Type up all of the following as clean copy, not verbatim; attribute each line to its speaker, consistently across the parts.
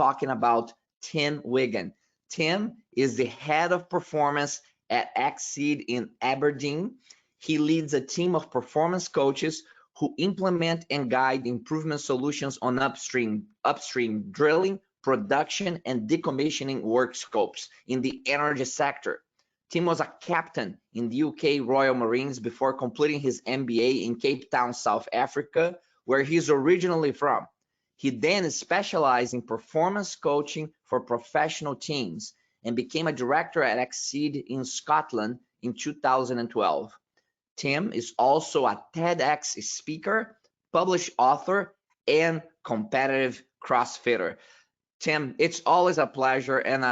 Speaker 1: talking about Tim Wigham. Tim is the head of performance at Exceed in Aberdeen. He leads a team of performance coaches who implement and guide improvement solutions on upstream drilling, production, and decommissioning work scopes in the energy sector. Tim was a captain in the UK Royal Marines before completing his MBA in Cape Town, South Africa, where he's originally from. He then specialized in performance coaching for professional teams and became a director at Exceed in Scotland in 2012. Tim is also a TEDx speaker, published author, and competitive CrossFitter. Tim, it's always a pleasure and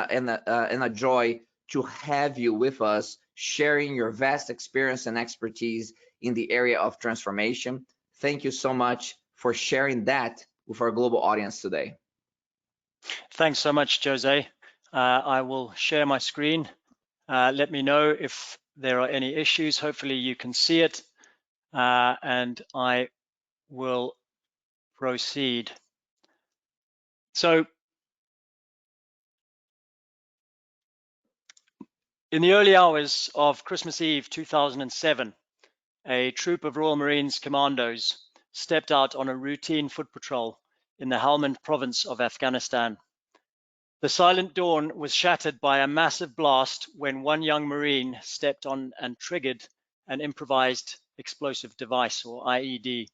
Speaker 1: a joy to have you with us, sharing your vast experience and expertise in the area of transformation. Thank you so much for sharing that with our global audience today.
Speaker 2: Thanks so much, Jose. I will share my screen. Let me know if there are any issues. Hopefully you can see it, and I will proceed. So in the early hours of Christmas Eve 2007, a troop of Royal Marines commandos stepped out on a routine foot patrol in the Helmand province of Afghanistan. The silent dawn was shattered by a massive blast when one young Marine stepped on and triggered an improvised explosive device, or IED.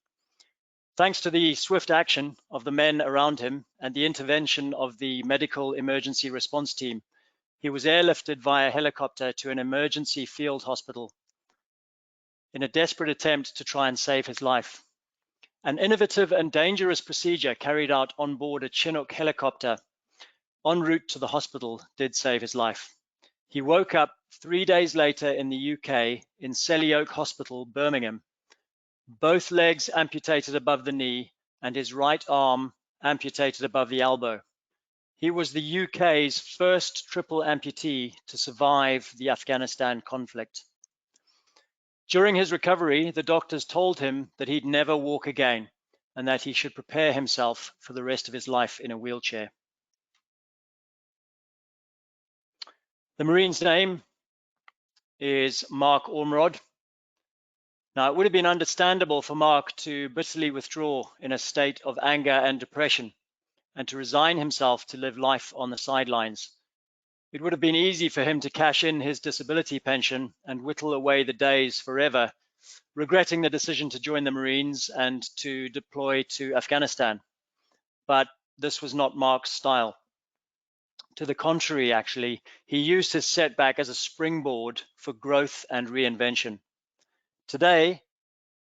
Speaker 2: Thanks to the swift action of the men around him and the intervention of the medical emergency response team, he was airlifted via helicopter to an emergency field hospital in a desperate attempt to try and save his life. An innovative and dangerous procedure carried out on board a Chinook helicopter en route to the hospital did save his life. He woke up 3 days later in the UK in Selly Oak Hospital, Birmingham, both legs amputated above the knee and his right arm amputated above the elbow. He was the UK's first triple amputee to survive the Afghanistan conflict. During his recovery, the doctors told him that he'd never walk again and that he should prepare himself for the rest of his life in a wheelchair. The Marine's name is Mark Ormerod. Now, it would have been understandable for Mark to bitterly withdraw in a state of anger and depression and to resign himself to live life on the sidelines. It would have been easy for him to cash in his disability pension and whittle away the days forever, regretting the decision to join the Marines and to deploy to Afghanistan. But this was not Mark's style. To the contrary, actually, he used his setback as a springboard for growth and reinvention. Today,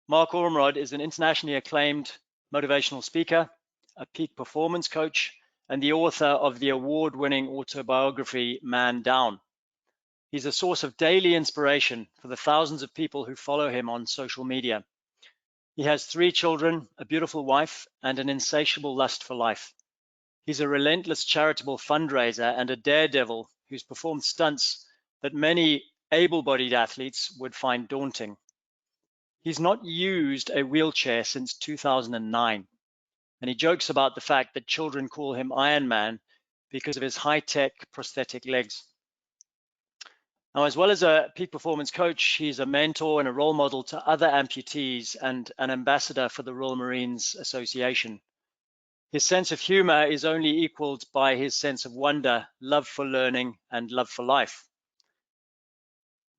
Speaker 2: Mark Ormerod is an internationally acclaimed motivational speaker, a peak performance coach, and the author of the award-winning autobiography, Man Down. He's a source of daily inspiration for the thousands of people who follow him on social media. He has 3 children, a beautiful wife, and an insatiable lust for life. He's a relentless charitable fundraiser and a daredevil who's performed stunts that many able-bodied athletes would find daunting. He's not used a wheelchair since 2009. And he jokes about the fact that children call him Iron Man because of his high-tech prosthetic legs. Now, as well as a peak performance coach, he's a mentor and a role model to other amputees and an ambassador for the Royal Marines Association. His sense of humor is only equaled by his sense of wonder, love for learning, and love for life.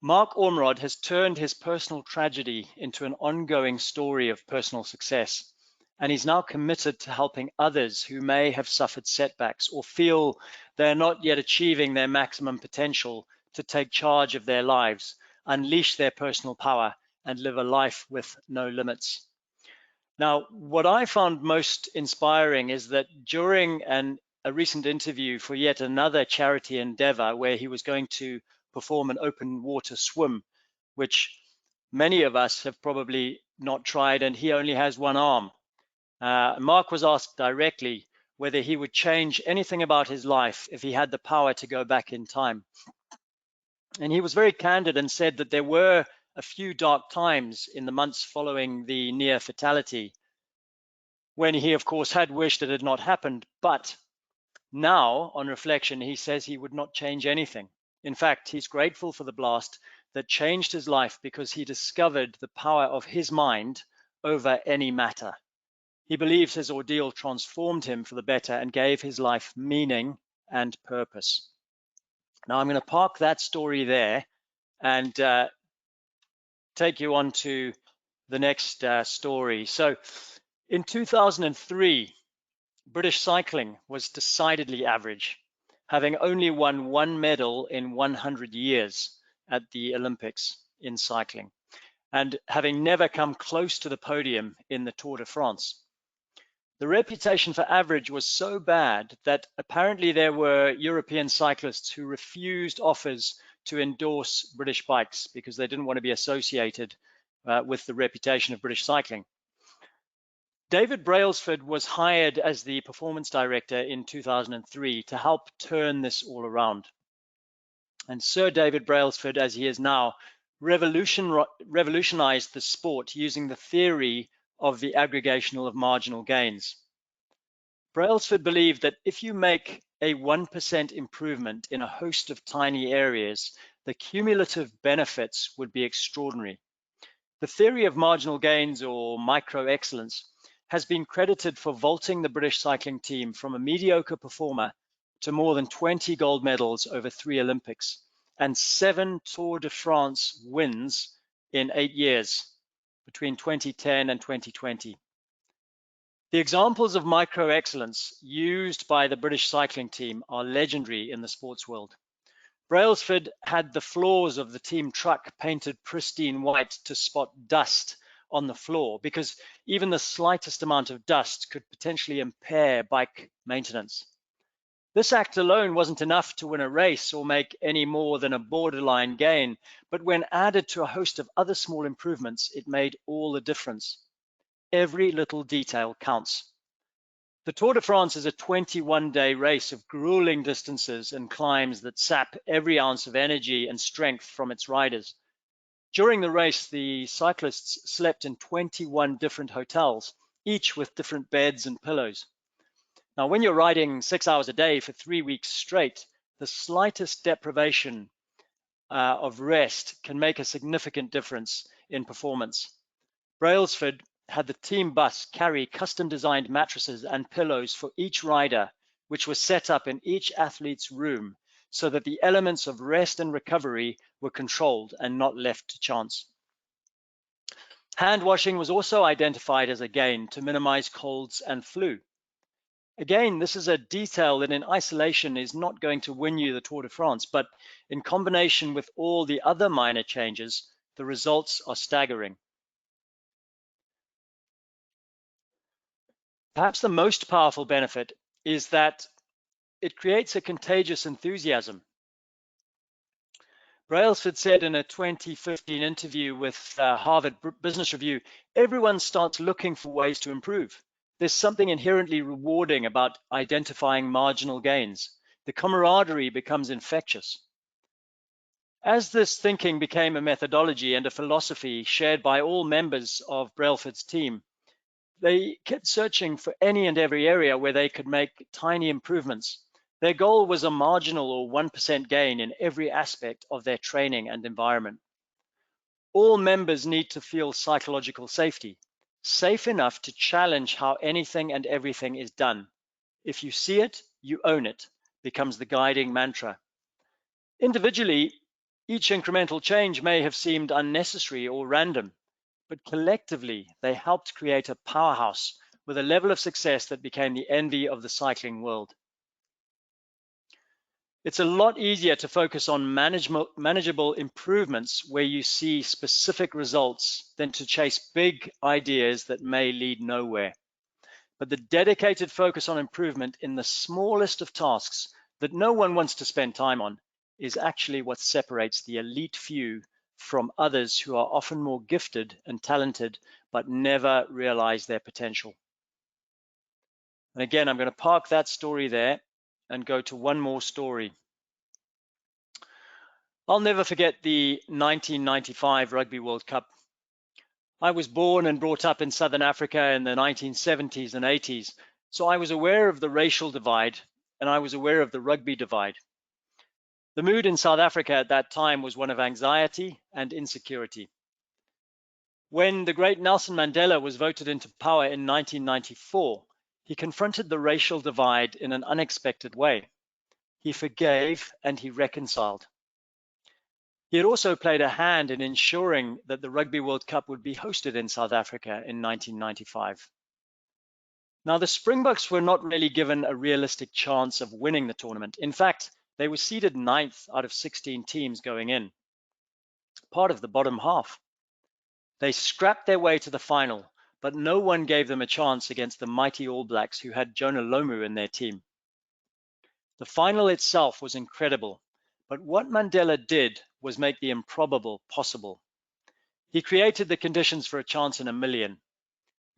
Speaker 2: Mark Ormerod has turned his personal tragedy into an ongoing story of personal success. And he's now committed to helping others who may have suffered setbacks or feel they're not yet achieving their maximum potential to take charge of their lives, unleash their personal power, and live a life with no limits. Now, what I found most inspiring is that during a recent interview for yet another charity endeavor where he was going to perform an open water swim, which many of us have probably not tried, and he only has one arm. Mark was asked directly whether he would change anything about his life if he had the power to go back in time. And he was very candid and said that there were a few dark times in the months following the near fatality, when he, of course, had wished it had not happened. But Now, on reflection, he says he would not change anything. In fact, he's grateful for the blast that changed his life because he discovered the power of his mind over any matter. He believes his ordeal transformed him for the better and gave his life meaning and purpose. Now, I'm going to park that story there and take you on to the next story. So, in 2003, British cycling was decidedly average, having only won one medal in 100 years at the Olympics in cycling, and having never come close to the podium in the Tour de France. The reputation for average was so bad that apparently there were European cyclists who refused offers to endorse British bikes because they didn't want to be associated with the reputation of British cycling. David Brailsford was hired as the performance director in 2003 to help turn this all around. And Sir David Brailsford, as he is now, revolutionized the sport using the theory of the aggregational of marginal gains. Brailsford believed that if you make a 1% improvement in a host of tiny areas, the cumulative benefits would be extraordinary. The theory of marginal gains, or micro-excellence, has been credited for vaulting the British cycling team from a mediocre performer to more than 20 gold medals over 3 Olympics and 7 Tour de France wins in 8 years between 2010 and 2020. The examples of micro-excellence used by the British cycling team are legendary in the sports world. Brailsford had the floors of the team truck painted pristine white to spot dust on the floor because even the slightest amount of dust could potentially impair bike maintenance. This act alone wasn't enough to win a race or make any more than a borderline gain, but when added to a host of other small improvements, it made all the difference. Every little detail counts. The Tour de France is a 21-day race of grueling distances and climbs that sap every ounce of energy and strength from its riders. During the race, the cyclists slept in 21 different hotels, each with different beds and pillows. Now, when you're riding 6 hours a day for 3 weeks straight, the slightest deprivation of rest can make a significant difference in performance. Brailsford had the team bus carry custom-designed mattresses and pillows for each rider, which was set up in each athlete's room so that the elements of rest and recovery were controlled and not left to chance. Hand washing was also identified as a gain to minimize colds and flu. Again, this is a detail that in isolation is not going to win you the Tour de France, but in combination with all the other minor changes, the results are staggering. Perhaps the most powerful benefit is that it creates a contagious enthusiasm. Brailsford said in a 2015 interview with Harvard Business Review, everyone starts looking for ways to improve. There's something inherently rewarding about identifying marginal gains. The camaraderie becomes infectious. As this thinking became a methodology and a philosophy shared by all members of Brailsford's team, they kept searching for any and every area where they could make tiny improvements. Their goal was a marginal or 1% gain in every aspect of their training and environment. All members need to feel psychological safety, safe enough to challenge how anything and everything is done. If you see it, you own it, becomes the guiding mantra. Individually, each incremental change may have seemed unnecessary or random, but collectively, they helped create a powerhouse with a level of success that became the envy of the cycling world. It's a lot easier to focus on manageable improvements where you see specific results than to chase big ideas that may lead nowhere. But the dedicated focus on improvement in the smallest of tasks that no one wants to spend time on is actually what separates the elite few from others who are often more gifted and talented, but never realize their potential. And again, I'm going to park that story there and go to one more story. I'll never forget the 1995 Rugby World Cup. I was born and brought up in Southern Africa in the 1970s and 80s, so I was aware of the racial divide and I was aware of the rugby divide. The mood in South Africa at that time was one of anxiety and insecurity. When the great Nelson Mandela was voted into power in 1994, he confronted the racial divide in an unexpected way. He forgave and he reconciled. He had also played a hand in ensuring that the Rugby World Cup would be hosted in South Africa in 1995. Now, the Springboks were not really given a realistic chance of winning the tournament. In fact, they were seeded 9th out of 16 teams going in, part of the bottom half. They scrapped their way to the final, but no one gave them a chance against the mighty All Blacks who had Jonah Lomu in their team. The final itself was incredible, but what Mandela did was make the improbable possible. He created the conditions for a chance in a million.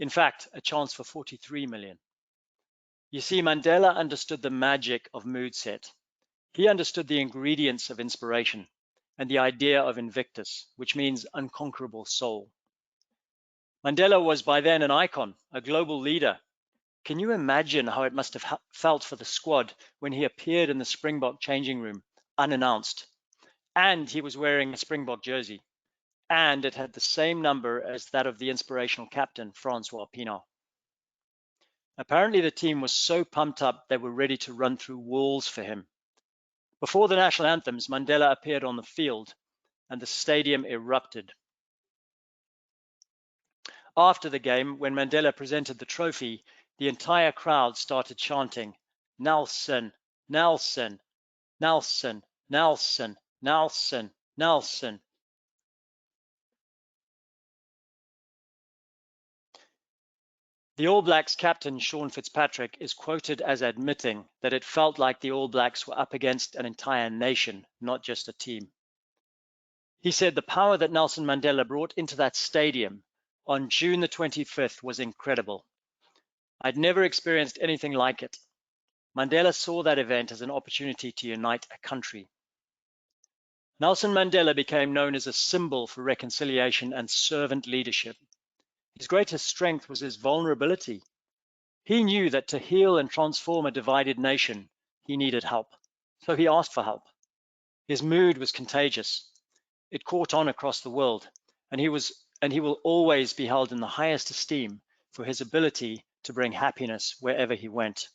Speaker 2: In fact, a chance for 43 million. You see, Mandela understood the magic of mood set. He understood the ingredients of inspiration and the idea of Invictus, which means unconquerable soul. Mandela was by then an icon, a global leader. Can you imagine how it must have felt for the squad when he appeared in the Springbok changing room, unannounced? And he was wearing a Springbok jersey, and it had the same number as that of the inspirational captain, Francois Pienaar. Apparently the team was so pumped up they were ready to run through walls for him. Before the national anthems, Mandela appeared on the field and the stadium erupted. After the game, when Mandela presented the trophy, the entire crowd started chanting, "Nelson, Nelson, Nelson, Nelson, Nelson, Nelson." The All Blacks captain, Sean Fitzpatrick, is quoted as admitting that it felt like the All Blacks were up against an entire nation, not just a team. He said the power that Nelson Mandela brought into that stadium on June the 25th was incredible. I'd never experienced anything like it. Mandela saw that event as an opportunity to unite a country. Nelson Mandela became known as a symbol for reconciliation and servant leadership. His greatest strength was his vulnerability. He knew that to heal and transform a divided nation, he needed help. So he asked for help. His mood was contagious. It caught on across the world, and he will always be held in the highest esteem for his ability to bring happiness wherever he went.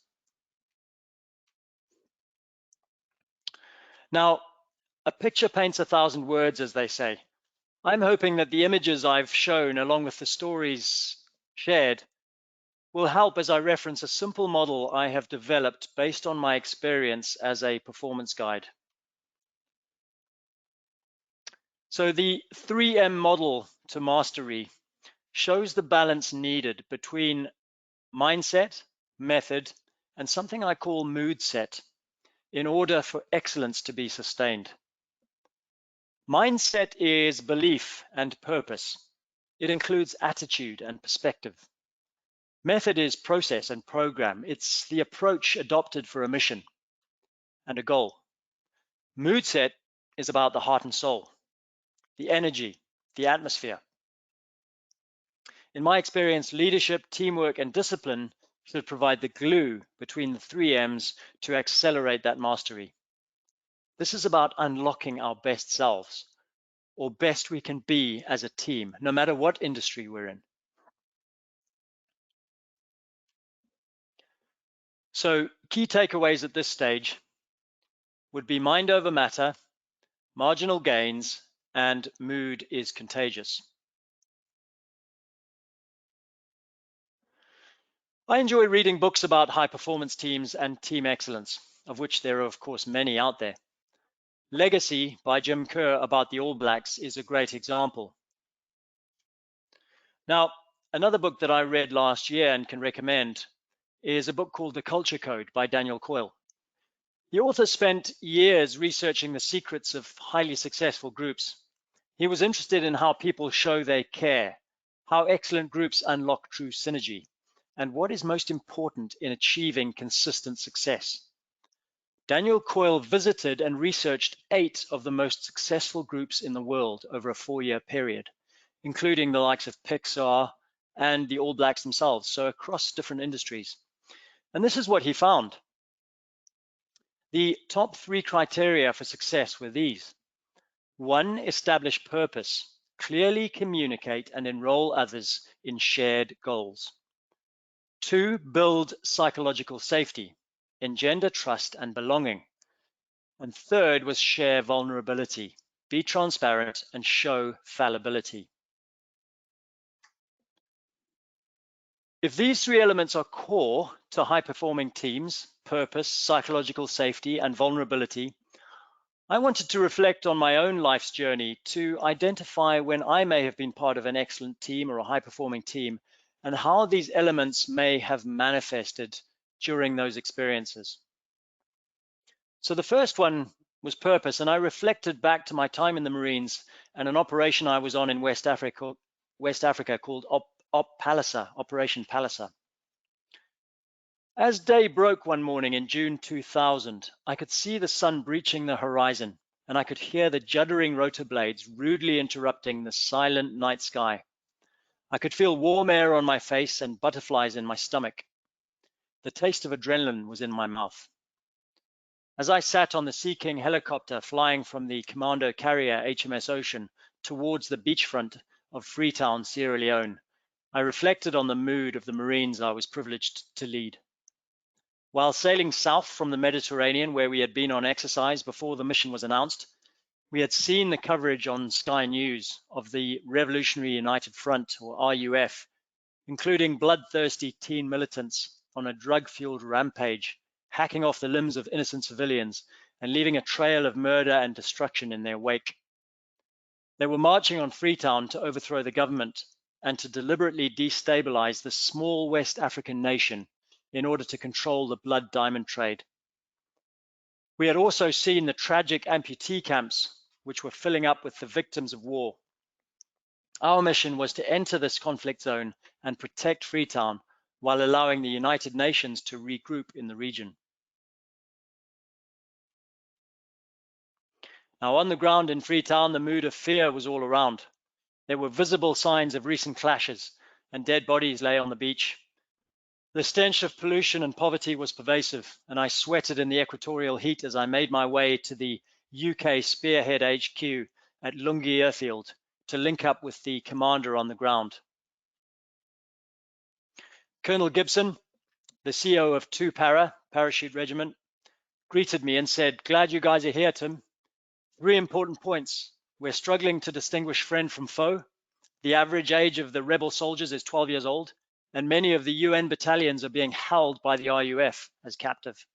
Speaker 2: Now, a picture paints 1,000 words, as they say. I'm hoping that the images I've shown, along with the stories shared, will help as I reference a simple model I have developed based on my experience as a performance guide. So the 3M model to mastery shows the balance needed between mindset, method, and something I call mood set in order for excellence to be sustained. Mindset is belief and purpose. It includes attitude and perspective. Method is process and program. It's the approach adopted for a mission and a goal. Mood set is about the heart and soul, the energy, the atmosphere. In my experience, leadership, teamwork, and discipline should provide the glue between the 3Ms to accelerate that mastery. This is about unlocking our best selves, or best we can be as a team, no matter what industry we're in. So key takeaways at this stage would be mind over matter, marginal gains, and mood is contagious. I enjoy reading books about high performance teams and team excellence, of which there are of course many out there. Legacy by Jim Kerr about the All Blacks is a great example. Now, another book that I read last year and can recommend is a book called The Culture Code by Daniel Coyle. The author spent years researching the secrets of highly successful groups. He was interested in how people show they care, how excellent groups unlock true synergy, and what is most important in achieving consistent success. Daniel Coyle visited and researched 8 of the most successful groups in the world over a 4-year period, including the likes of Pixar and the All Blacks themselves, so across different industries. And this is what he found. The top 3 criteria for success were these. 1, establish purpose, clearly communicate and enroll others in shared goals. 2, build psychological safety, engender trust and belonging. And 3rd was share vulnerability, be transparent and show fallibility. If these 3 elements are core to high-performing teams, purpose, psychological safety, and vulnerability, I wanted to reflect on my own life's journey to identify when I may have been part of an excellent team or a high-performing team, and how these elements may have manifested during those experiences. So the first one was purpose, and I reflected back to my time in the Marines and an operation I was on in West Africa called Operation Palliser. As day broke one morning in June 2000, I could see the sun breaching the horizon, and I could hear the juddering rotor blades rudely interrupting the silent night sky. I could feel warm air on my face and butterflies in my stomach. The taste of adrenaline was in my mouth. As I sat on the Sea King helicopter flying from the commando carrier HMS Ocean towards the beachfront of Freetown, Sierra Leone, I reflected on the mood of the Marines I was privileged to lead. While sailing south from the Mediterranean, where we had been on exercise before the mission was announced, we had seen the coverage on Sky News of the Revolutionary United Front, or RUF, including bloodthirsty teen militants on a drug-fueled rampage, hacking off the limbs of innocent civilians and leaving a trail of murder and destruction in their wake. They were marching on Freetown to overthrow the government and to deliberately destabilize the small West African nation in order to control the blood diamond trade. We had also seen the tragic amputee camps, which were filling up with the victims of war. Our mission was to enter this conflict zone and protect Freetown while allowing the United Nations to regroup in the region. Now, on the ground in Freetown, the mood of fear was all around. There were visible signs of recent clashes, and dead bodies lay on the beach. The stench of pollution and poverty was pervasive, and I sweated in the equatorial heat as I made my way to the UK Spearhead HQ at Lungi Airfield to link up with the commander on the ground. Colonel Gibson, the CO of 2 Parachute Regiment, greeted me and said, "Glad you guys are here, Tim. 3 important points. We're struggling to distinguish friend from foe. The average age of the rebel soldiers is 12 years old, and many of the UN battalions are being held by the RUF as captive."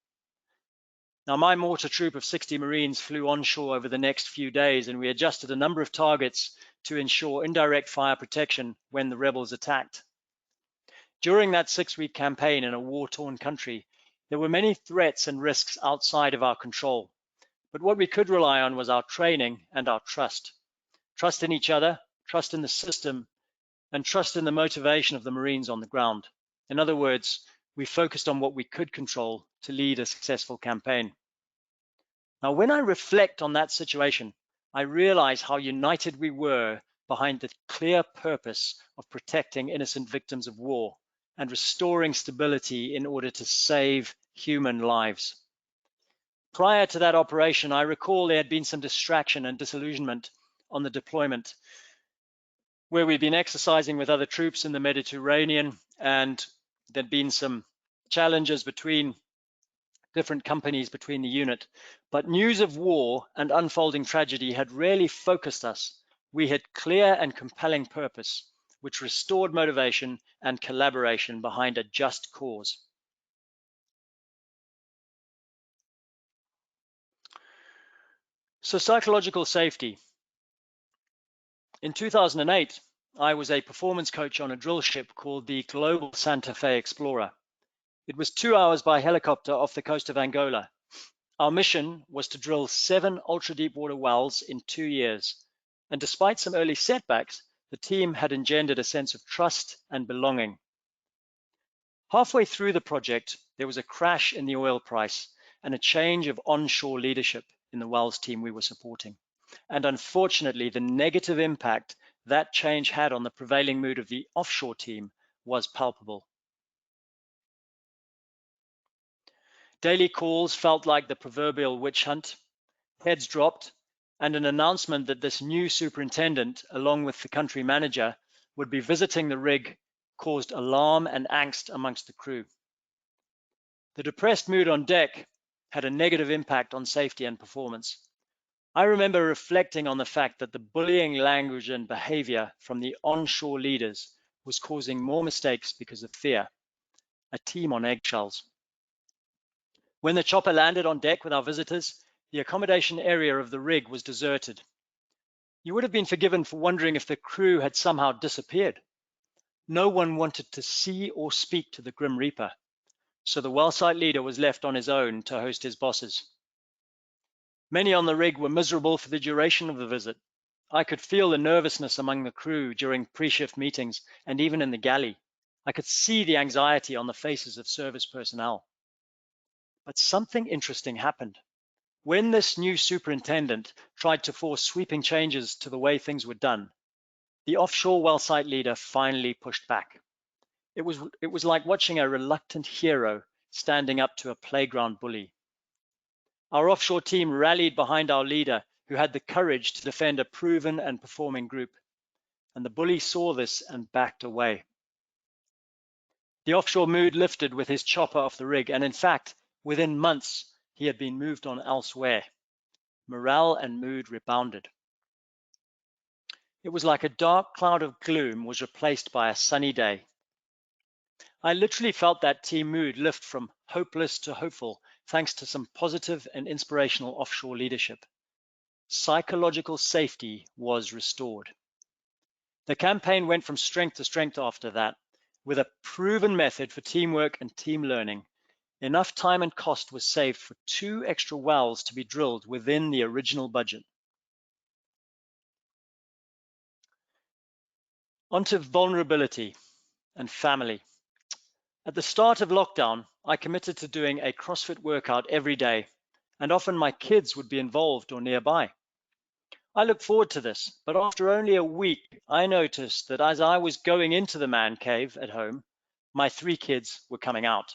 Speaker 2: Now, my mortar troop of 60 Marines flew onshore over the next few days, and we adjusted a number of targets to ensure indirect fire protection when the rebels attacked. During that 6-week campaign in a war-torn country, there were many threats and risks outside of our control. But what we could rely on was our training and our trust. Trust in each other, trust in the system, and trust in the motivation of the Marines on the ground. In other words, we focused on what we could control to lead a successful campaign. Now, when I reflect on that situation, I realize how united we were behind the clear purpose of protecting innocent victims of war and restoring stability in order to save human lives. Prior to that operation, I recall there had been some distraction and disillusionment on the deployment, where we'd been exercising with other troops in the Mediterranean, and there'd been some challenges between different companies between the unit. But news of war and unfolding tragedy had really focused us. We had clear and compelling purpose, which restored motivation and collaboration behind a just cause. So, psychological safety. In 2008, I was a performance coach on a drill ship called the Global Santa Fe Explorer. It was 2 hours by helicopter off the coast of Angola. Our mission was to drill 7 ultra-deep water wells in 2 years. And despite some early setbacks, the team had engendered a sense of trust and belonging. Halfway through the project, there was a crash in the oil price and a change of onshore leadership in the wells team we were supporting. And unfortunately, the negative impact that change had on the prevailing mood of the offshore team was palpable. Daily calls felt like the proverbial witch hunt. Heads dropped, and an announcement that this new superintendent, along with the country manager, would be visiting the rig caused alarm and angst amongst the crew. The depressed mood on deck had a negative impact on safety and performance. I remember reflecting on the fact that the bullying language and behavior from the onshore leaders was causing more mistakes because of fear, a team on eggshells. When the chopper landed on deck with our visitors, the accommodation area of the rig was deserted. You would have been forgiven for wondering if the crew had somehow disappeared. No one wanted to see or speak to the Grim Reaper, so the well site leader was left on his own to host his bosses. Many on the rig were miserable for the duration of the visit. I could feel the nervousness among the crew during pre-shift meetings and even in the galley. I could see the anxiety on the faces of service personnel. But something interesting happened. When this new superintendent tried to force sweeping changes to the way things were done, the offshore well site leader finally pushed back. It was like watching a reluctant hero standing up to a playground bully. Our offshore team rallied behind our leader, who had the courage to defend a proven and performing group. And the bully saw this and backed away. The offshore mood lifted with his chopper off the rig, and in fact, within months, he had been moved on elsewhere. Morale and mood rebounded. It was like a dark cloud of gloom was replaced by a sunny day. I literally felt that team mood lift from hopeless to hopeful, thanks to some positive and inspirational offshore leadership. Psychological safety was restored. The campaign went from strength to strength after that, with a proven method for teamwork and team learning. Enough time and cost was saved for 2 extra wells to be drilled within the original budget. Onto vulnerability and family. At the start of lockdown, I committed to doing a CrossFit workout every day, and often my kids would be involved or nearby. I looked forward to this, but after only a week, I noticed that as I was going into the man cave at home, my 3 kids were coming out.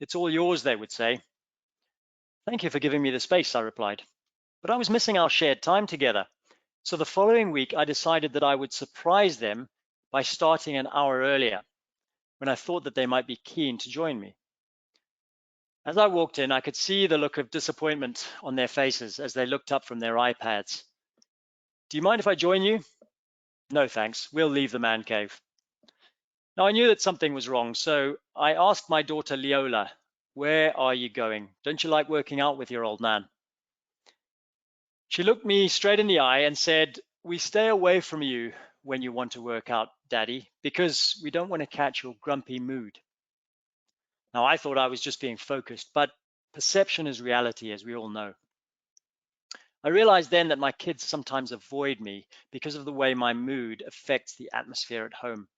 Speaker 2: "It's all yours," they would say. "Thank you for giving me the space," I replied. But I was missing our shared time together. So the following week, I decided that I would surprise them by starting an hour earlier, when I thought that they might be keen to join me. As I walked in, I could see the look of disappointment on their faces as they looked up from their iPads. "Do you mind if I join you?" "No, thanks. We'll leave the man cave." Now, I knew that something was wrong, so I asked my daughter Leola, "Where are you going? Don't you like working out with your old man?" She looked me straight in the eye and said, "We stay away from you when you want to work out, Daddy, because we don't want to catch your grumpy mood." Now, I thought I was just being focused, but perception is reality, as we all know. I realized then that my kids sometimes avoid me because of the way my mood affects the atmosphere at home.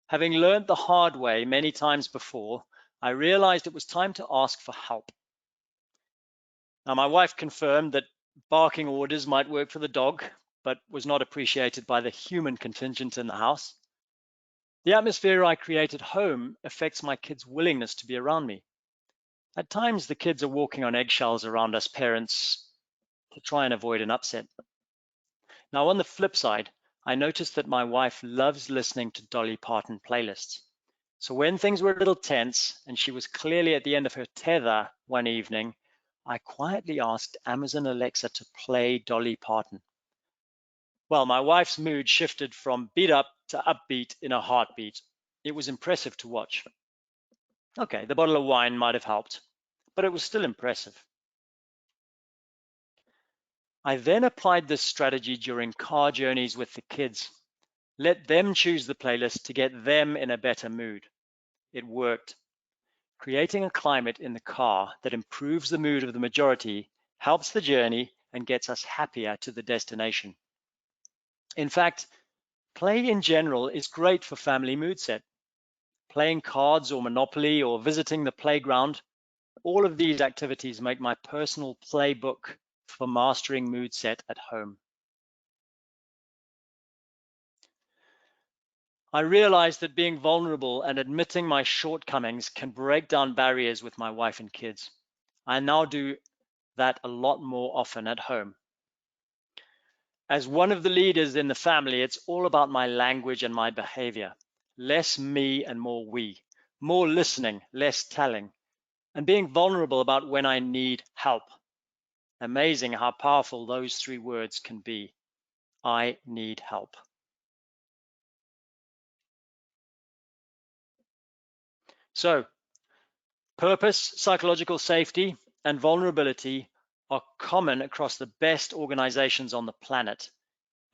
Speaker 2: Having learned the hard way many times before, I realized it was time to ask for help. Now, my wife confirmed that barking orders might work for the dog, but was not appreciated by the human contingent in the house. The atmosphere I create at home affects my kids' willingness to be around me. At times, the kids are walking on eggshells around us parents to try and avoid an upset. Now, on the flip side, I noticed that my wife loves listening to Dolly Parton playlists. So when things were a little tense and she was clearly at the end of her tether one evening, I quietly asked Amazon Alexa to play Dolly Parton. Well, my wife's mood shifted from beat up to upbeat in a heartbeat. It was impressive to watch. Okay, the bottle of wine might have helped, but it was still impressive. I then applied this strategy during car journeys with the kids. Let them choose the playlist to get them in a better mood. It worked. Creating a climate in the car that improves the mood of the majority helps the journey and gets us happier to the destination. In fact, play in general is great for family mood set. Playing cards or Monopoly or visiting the playground, all of these activities make my personal playbook for mastering mood set at home. I realized that being vulnerable and admitting my shortcomings can break down barriers with my wife and kids. I now do that a lot more often at home. As one of the leaders in the family, it's all about my language and my behavior. Less me and more we. More listening, less telling. And being vulnerable about when I need help. Amazing how powerful those three words can be. I need help. So, purpose, psychological safety, and vulnerability are common across the best organizations on the planet.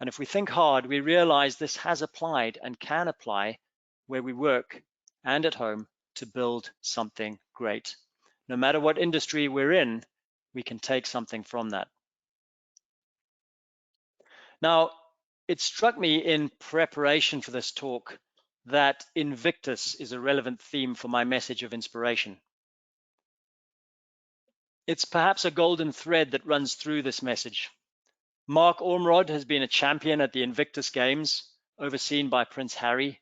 Speaker 2: And if we think hard, we realize this has applied and can apply where we work and at home to build something great. No matter what industry we're in, we can take something from that. Now, it struck me in preparation for this talk that Invictus is a relevant theme for my message of inspiration. It's perhaps a golden thread that runs through this message. Mark Ormrod has been a champion at the Invictus Games, overseen by Prince Harry.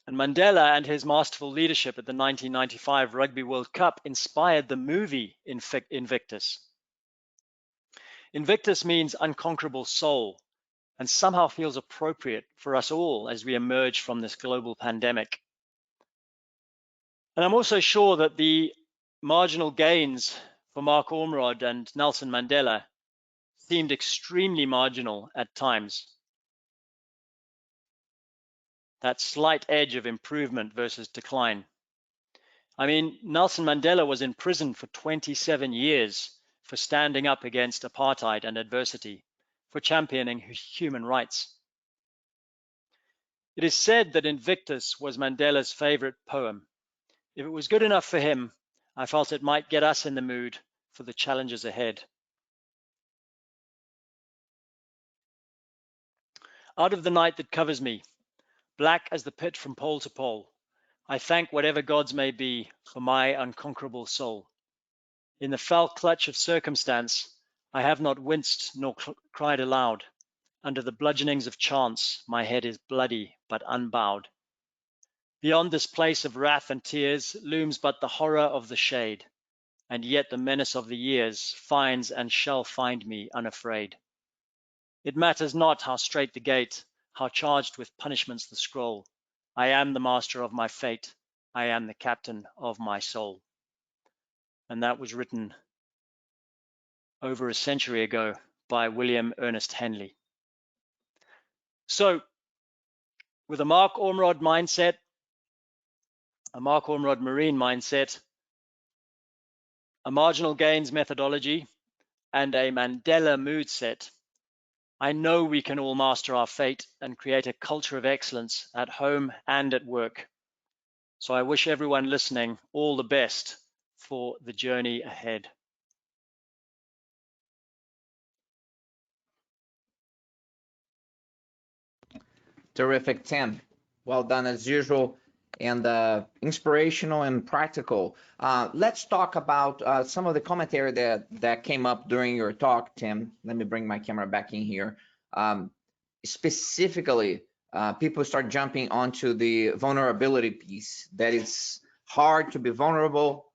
Speaker 2: And Mandela and his masterful leadership at the 1995 Rugby World Cup inspired the movie Invictus. Invictus means unconquerable soul, and somehow feels appropriate for us all as we emerge from this global pandemic. And I'm also sure that the marginal gains for Mark Ormrod and Nelson Mandela seemed extremely marginal at times. That slight edge of improvement versus decline. I mean, Nelson Mandela was in prison for 27 years for standing up against apartheid and adversity, for championing human rights. It is said that Invictus was Mandela's favorite poem. If it was good enough for him, I felt it might get us in the mood for the challenges ahead. Out of the night that covers me, black as the pit from pole to pole, I thank whatever gods may be for my unconquerable soul. In the fell clutch of circumstance, I have not winced nor cried aloud. Under the bludgeonings of chance, my head is bloody but unbowed. Beyond this place of wrath and tears looms but the horror of the shade, and yet the menace of the years finds and shall find me unafraid. It matters not how strait the gate, how charged with punishments the scroll. I am the master of my fate. I am the captain of my soul. And that was written over a century ago by William Ernest Henley. So, with a Mark Ormrod mindset, a Mark Ormrod Marine mindset, a marginal gains methodology, and a Mandela mood set, I know we can all master our fate and create a culture of excellence at home and at work. So I wish everyone listening all the best for the journey ahead.
Speaker 1: Terrific, Tim. Well done as usual, and inspirational and practical. Let's talk about some of the commentary that came up during your talk, Tim. Let me bring my camera back in here. Specifically, people start jumping onto the vulnerability piece, that it's hard to be vulnerable,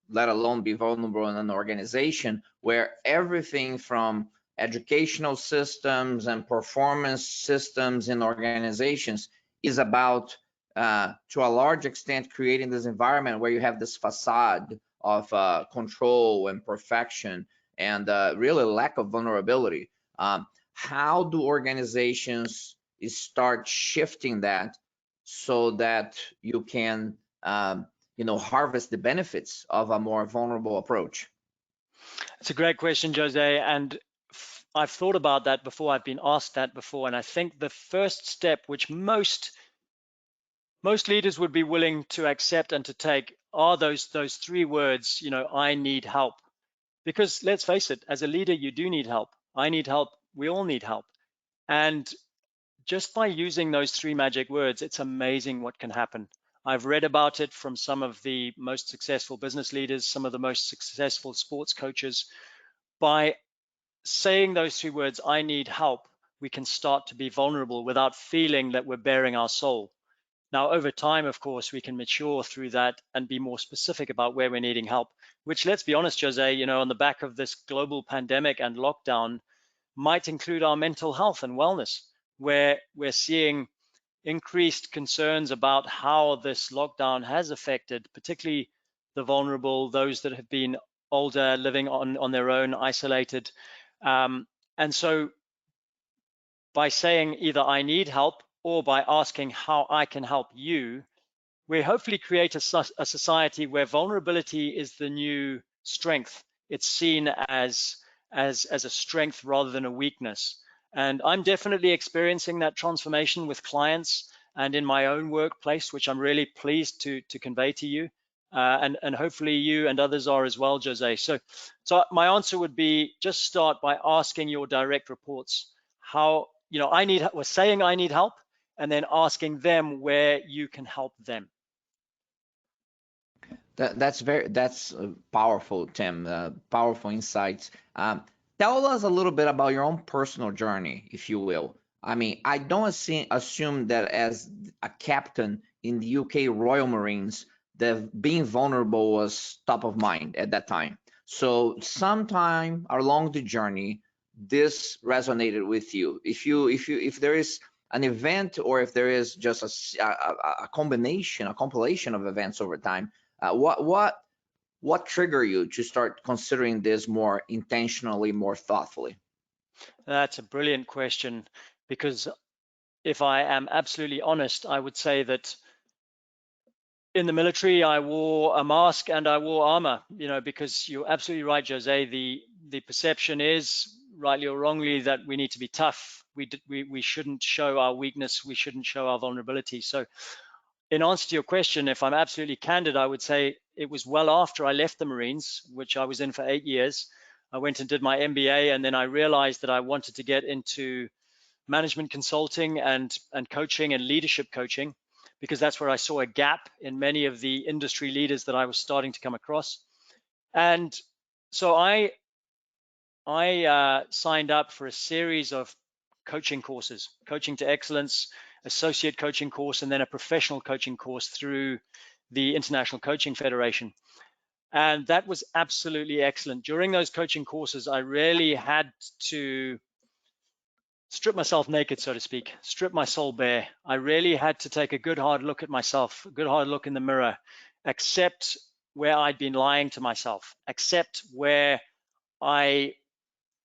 Speaker 1: let alone be vulnerable in an organization where everything from educational systems and performance systems in organizations is about, to a large extent, creating this environment where you have this facade of control and perfection and really lack of vulnerability. How do organizations start shifting that so that you can harvest the benefits of a more vulnerable approach?
Speaker 2: It's a great question, Jose, and I've thought about that before. I've been asked that before, and I think the first step, which most leaders would be willing to accept and to take, are those three words. I need help, because let's face it, as a leader, you do need help. I need help. We all need help, and just by using those three magic words, it's amazing what can happen. I've read about it from some of the most successful business leaders, some of the most successful sports coaches. By saying those three words, I need help, we can start to be vulnerable without feeling that we're bearing our soul. Now, over time, of course, we can mature through that and be more specific about where we're needing help, which, let's be honest, Jose, you know, on the back of this global pandemic and lockdown might include our mental health and wellness, where we're seeing increased concerns about how this lockdown has affected, particularly the vulnerable, those that have been older, living on their own, isolated. And so by saying either I need help or by asking how I can help you, we hopefully create a society where vulnerability is the new strength. It's seen as a strength rather than a weakness. And I'm definitely experiencing that transformation with clients and in my own workplace, which I'm really pleased to convey to you. And hopefully you and others are as well, Jose. So my answer would be just start by asking your direct reports how, you know, we're saying I need help, and then asking them where you can help them.
Speaker 1: That's powerful, Tim. Powerful insights. Tell us a little bit about your own personal journey, if you will. I mean, I don't assume that as a captain in the UK Royal Marines, that being vulnerable was top of mind at that time. So sometime along the journey, this resonated with you. If there is an event, or if there is just a combination, a compilation of events over time, what triggered you to start considering this more intentionally, more thoughtfully?
Speaker 2: That's a brilliant question, because if I am absolutely honest, I would say that in the military, I wore a mask and I wore armor, you know, because you're absolutely right, Jose. The perception is, rightly or wrongly, that we need to be tough. We shouldn't show our weakness. We shouldn't show our vulnerability. So in answer to your question, if I'm absolutely candid, I would say it was well after I left the Marines, which I was in for 8 years. I went and did my MBA, and then I realized that I wanted to get into management consulting and coaching and leadership coaching, because that's where I saw a gap in many of the industry leaders that I was starting to come across. And so I signed up for a series of coaching courses, coaching to excellence, associate coaching course, and then a professional coaching course through the International Coaching Federation. And that was absolutely excellent. During those coaching courses, I really had to strip myself naked, so to speak, strip my soul bare. I really had to take a good hard look at myself, a good hard look in the mirror, accept where I'd been lying to myself, accept where I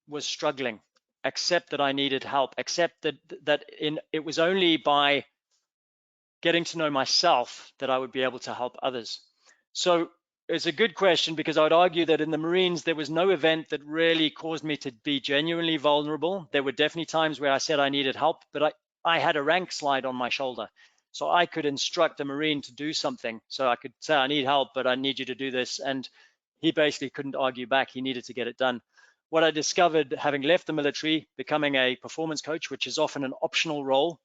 Speaker 2: was struggling, accept that I needed help, accept that it was only by getting to know myself that I would be able to help others. So it's a good question, because I would argue that in the Marines, there was no event that really caused me to be genuinely vulnerable. There were definitely times where I said I needed help, but I had a rank slide on my shoulder. So I could instruct a Marine to do something. So I could say, I need help, but I need you to do this. And he basically couldn't argue back. He needed to get it done. What I discovered, having left the military, becoming a performance coach, which is often an optional role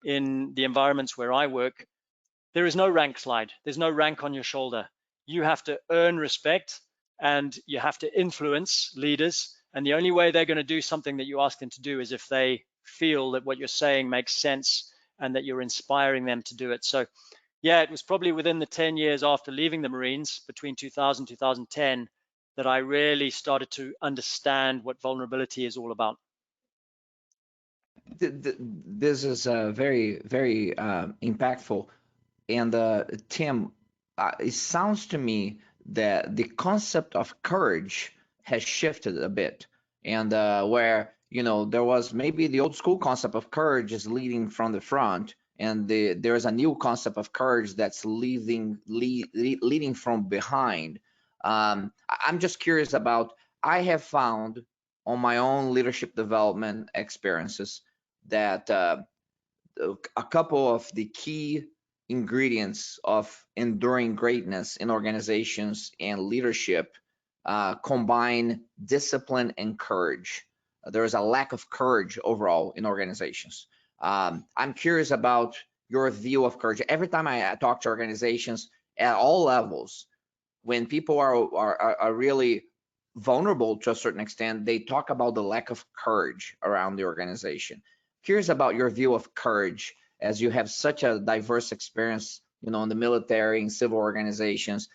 Speaker 2: in the environments where I work, there is no rank slide. There's no rank on your shoulder. You have to earn respect, and you have to influence leaders. And the only way they're going to do something that you ask them to do is if they feel that what you're saying makes sense and that you're inspiring them to do it. So yeah, it was probably within the 10 years after leaving the Marines, between 2000 2010, that I really started to understand what vulnerability is all about.
Speaker 1: This is very, very impactful. And Tim, it sounds to me that the concept of courage has shifted a bit, and where there was maybe the old school concept of courage is leading from the front, and there's a new concept of courage that's leading from behind. I'm just curious about. I have found on my own leadership development experiences that a couple of the key ingredients of enduring greatness in organizations and leadership combine discipline and courage. There is a lack of courage overall in organizations. I'm curious about your view of courage. Every time I talk to organizations at all levels, when people are really vulnerable to a certain extent, they talk about the lack of courage around the organization. Curious about your view of courage, as you have such a diverse experience, you know, in the military and civil organizations.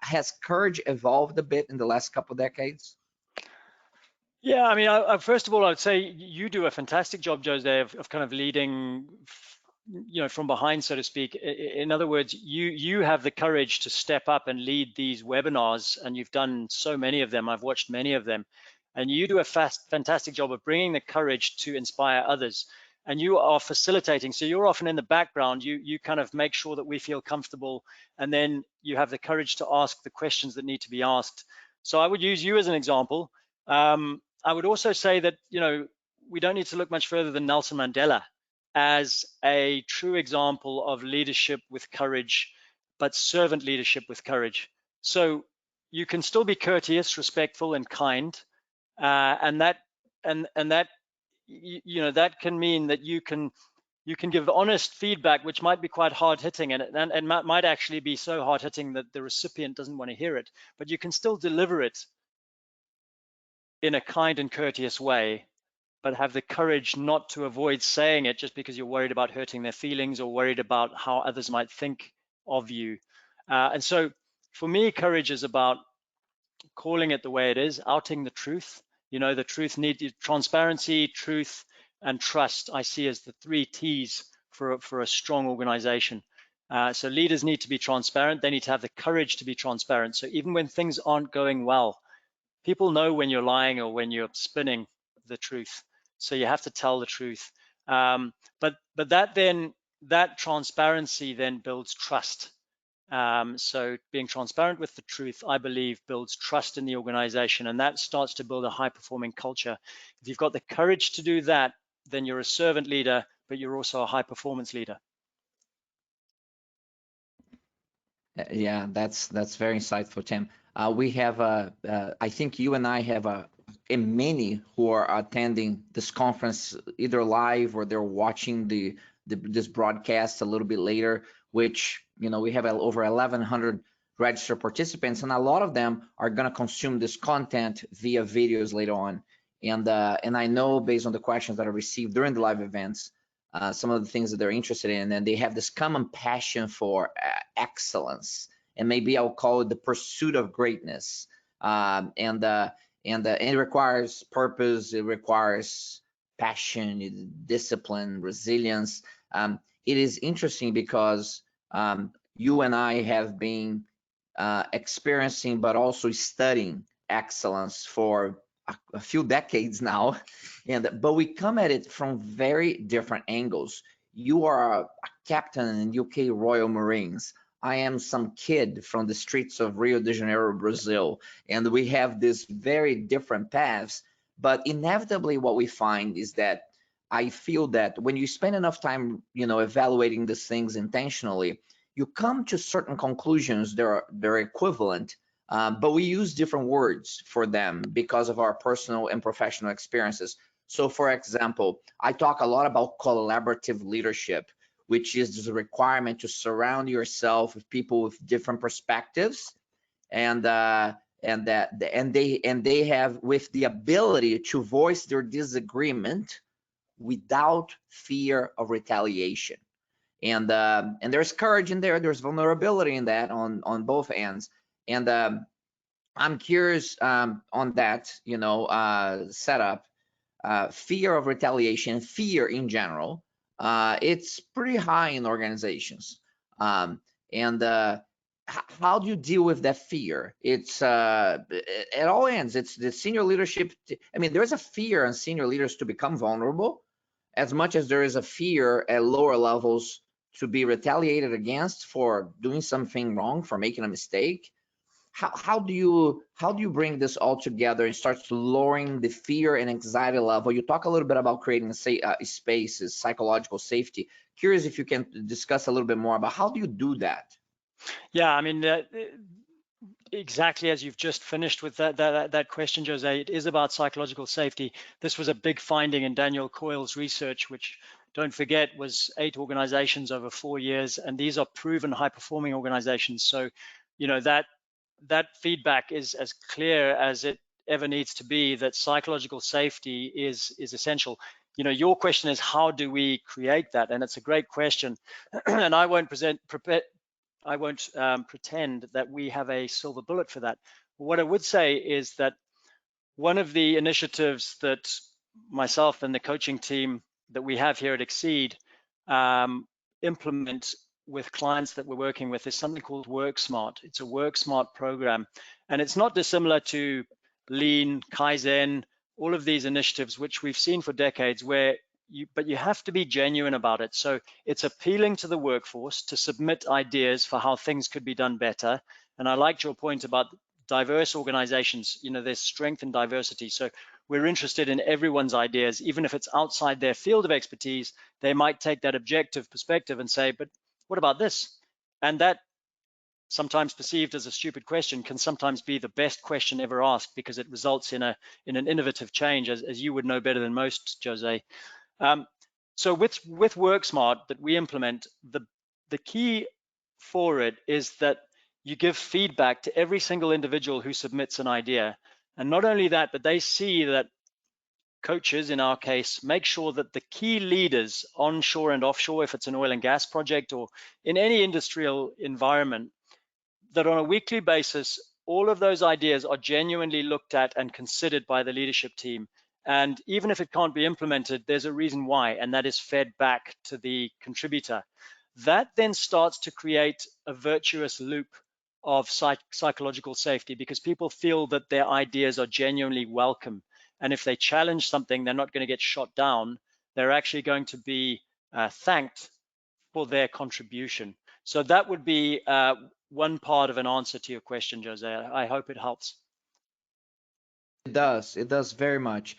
Speaker 1: Has courage evolved a bit in the last couple of decades?
Speaker 2: Yeah, I mean, first of all, I would say you do a fantastic job, Jose, of kind of leading, from behind, so to speak. In other words, you have the courage to step up and lead these webinars, and you've done so many of them. I've watched many of them, and you do a fantastic job of bringing the courage to inspire others. And you are facilitating, so you're often in the background. You kind of make sure that we feel comfortable, and then you have the courage to ask the questions that need to be asked. So I would use you as an example. I would also say that, we don't need to look much further than Nelson Mandela as a true example of leadership with courage, but servant leadership with courage. So you can still be courteous, respectful, and kind, and that that can mean that you can give honest feedback, which might be quite hard hitting, and might actually be so hard hitting that the recipient doesn't want to hear it, but you can still deliver it in a kind and courteous way, but have the courage not to avoid saying it just because you're worried about hurting their feelings or worried about how others might think of you. And so for me, courage is about calling it the way it is, outing the truth. The truth needs transparency, truth, and trust. I see as the 3 T's for a strong organization. So leaders need to be transparent. They need to have the courage to be transparent. So even when things aren't going well, people know when you're lying or when you're spinning the truth. So you have to tell the truth. But that transparency then builds trust. So being transparent with the truth, I believe, builds trust in the organization, and that starts to build a high-performing culture. If you've got the courage to do that, then you're a servant leader, but you're also a high-performance leader.
Speaker 1: Yeah, that's very insightful, Tim. We have I think you and I have many who are attending this conference either live or they're watching this broadcast a little bit later, which, we have over 1,100 registered participants, and a lot of them are going to consume this content via videos later on. And I know, based on the questions that I received during the live events, some of the things that they're interested in, and they have this common passion for excellence, and maybe I'll call it the pursuit of greatness. And it requires purpose, it requires passion, discipline, resilience. It is interesting because you and I have been experiencing, but also studying excellence for a few decades now, but we come at it from very different angles. You are a captain in UK Royal Marines. I am some kid from the streets of Rio de Janeiro, Brazil, and we have these very different paths. But inevitably, what we find is that I feel that when you spend enough time, evaluating these things intentionally, you come to certain conclusions. They're equivalent, but we use different words for them because of our personal and professional experiences. So, for example, I talk a lot about collaborative leadership, which is the requirement to surround yourself with people with different perspectives, and they have with the ability to voice their disagreement without fear of retaliation. And there's courage in there, there's vulnerability in that on both ends. And I'm curious on that, setup. Fear of retaliation, fear in general, it's pretty high in organizations. And how do you deal with that fear? It's at all ends. It's the senior leadership. I mean, there's a fear on senior leaders to become vulnerable, as much as there is a fear at lower levels to be retaliated against for doing something wrong, for making a mistake. How do you bring this all together and start lowering the fear and anxiety level? You talk a little bit about creating spaces, psychological safety. Curious if you can discuss a little bit more about how do you do that?
Speaker 2: Yeah, I mean, exactly as you've just finished with that question, Jose, it is about psychological safety. This was a big finding in Daniel Coyle's research, which, don't forget, was 8 organizations over 4 years, and these are proven high-performing organizations. So, that that feedback is as clear as it ever needs to be, that psychological safety is essential. You know, your question is, how do we create that? And it's a great question. And I won't pretend that we have a silver bullet for that. What I would say is that one of the initiatives that myself and the coaching team that we have here at Exceed implement with clients that we're working with is something called Work Smart. It's a Work Smart program, and it's not dissimilar to Lean, Kaizen, all of these initiatives which we've seen for decades, where but you have to be genuine about it. So it's appealing to the workforce to submit ideas for how things could be done better. And I liked your point about diverse organizations. You know, there's strength in diversity. So we're interested in everyone's ideas, even if it's outside their field of expertise. They might take that objective perspective and say, but what about this? And that, sometimes perceived as a stupid question, can sometimes be the best question ever asked, because it results in an innovative change, as you would know better than most, Jose. So with WorkSmart that we implement, the key for it is that you give feedback to every single individual who submits an idea. And not only that, but they see that coaches, in our case, make sure that the key leaders onshore and offshore, if it's an oil and gas project or in any industrial environment, that on a weekly basis, all of those ideas are genuinely looked at and considered by the leadership team. And even if it can't be implemented, there's a reason why, and that is fed back to the contributor. That then starts to create a virtuous loop of psychological safety, because people feel that their ideas are genuinely welcome. And if they challenge something, they're not going to get shot down. They're actually going to be thanked for their contribution. So that would be one part of an answer to your question, Jose. I hope it helps.
Speaker 1: It does very much.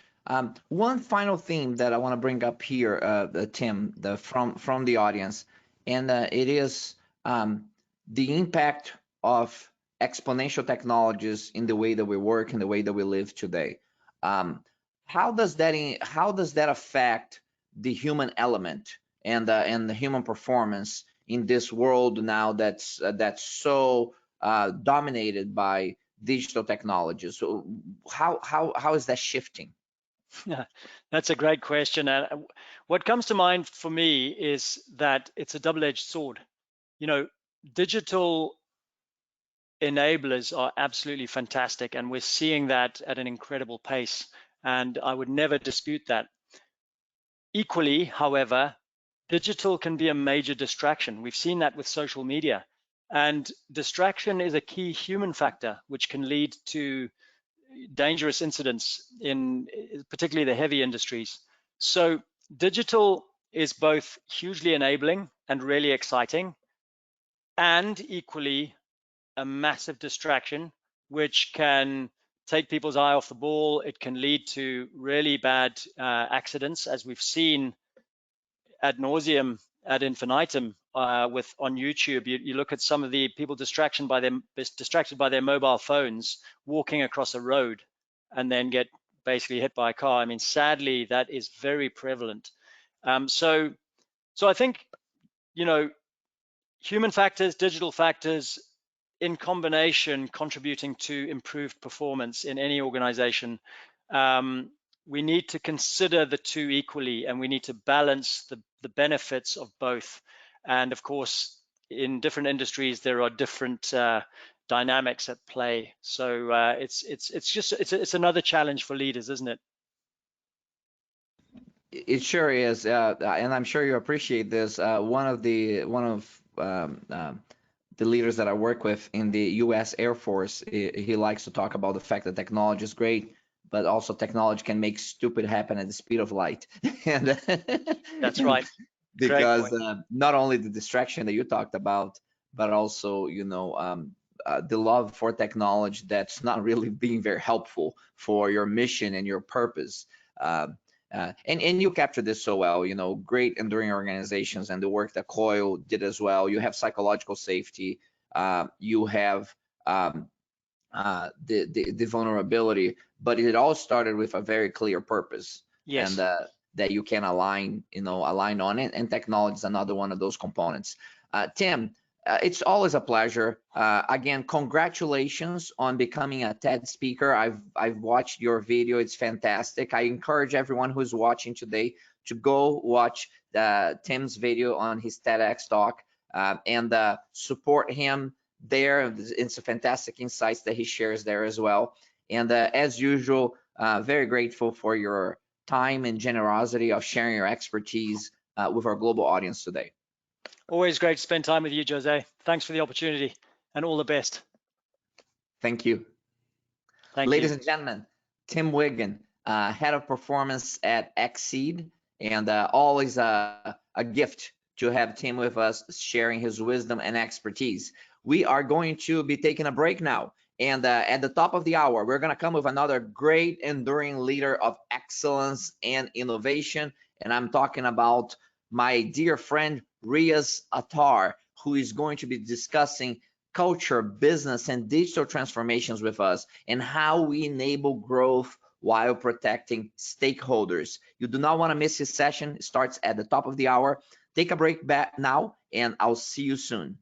Speaker 1: One final theme that I want to bring up here, Tim, from the audience, and it is the impact of exponential technologies in the way that we work and the way that we live today. How does that affect the human element and the human performance in this world now that's so dominated by digital technologies? So how is that shifting?
Speaker 2: Yeah, that's a great question. And what comes to mind for me is that it's a double-edged sword. You know, digital enablers are absolutely fantastic, and we're seeing that at an incredible pace. And I would never dispute that. Equally, however, digital can be a major distraction. We've seen that with social media. And distraction is a key human factor, which can lead to dangerous incidents in particularly the heavy industries. So digital is both hugely enabling and really exciting, and equally a massive distraction, which can take people's eye off the ball. It can lead to really bad accidents, as we've seen ad nauseum, ad infinitum on YouTube. You look at some of the people distracted by their mobile phones walking across a road and then get basically hit by a car. I mean, sadly, that is very prevalent. So I think, you know, human factors, digital factors in combination contributing to improved performance in any organization. We need to consider the two equally, and we need to balance the benefits of both. And of course, in different industries, there are different dynamics at play. So it's another challenge for leaders, isn't it?
Speaker 1: It sure is, and I'm sure you appreciate this. One of the leaders that I work with in the U.S. Air Force, he likes to talk about the fact that technology is great, but also technology can make stupid happen at the speed of light. And
Speaker 2: that's right.
Speaker 1: Because not only the distraction that you talked about, but also, you know, the love for technology that's not really being very helpful for your mission and your purpose. And you captured this so well, you know, great enduring organizations and the work that Coyle did as well. You have psychological safety, you have the vulnerability, but it all started with a very clear purpose.
Speaker 2: Yes.
Speaker 1: And that you can align on it, and technology is another one of those components. Tim, It's always a pleasure. Again, congratulations on becoming a TED speaker. I've watched your video. It's fantastic. I encourage everyone who's watching today to go watch Tim's video on his TEDx talk and support him there. It's a fantastic insights that he shares there as well. And as usual, very grateful for your time and generosity of sharing your expertise with our global audience today.
Speaker 2: Always great to spend time with you, Jose. Thanks for the opportunity and all the best.
Speaker 1: Thank you. Ladies and gentlemen, Tim Wigham, Head of Performance at Exceed, and always a gift to have Tim with us sharing his wisdom and expertise. We are going to be taking a break now. And at the top of the hour, we're going to come with another great enduring leader of excellence and innovation. And I'm talking about my dear friend, Riaz Attar, who is going to be discussing culture, business, and digital transformations with us and how we enable growth while protecting stakeholders. You do not want to miss his session. It starts at the top of the hour. Take a break back now, and I'll see you soon.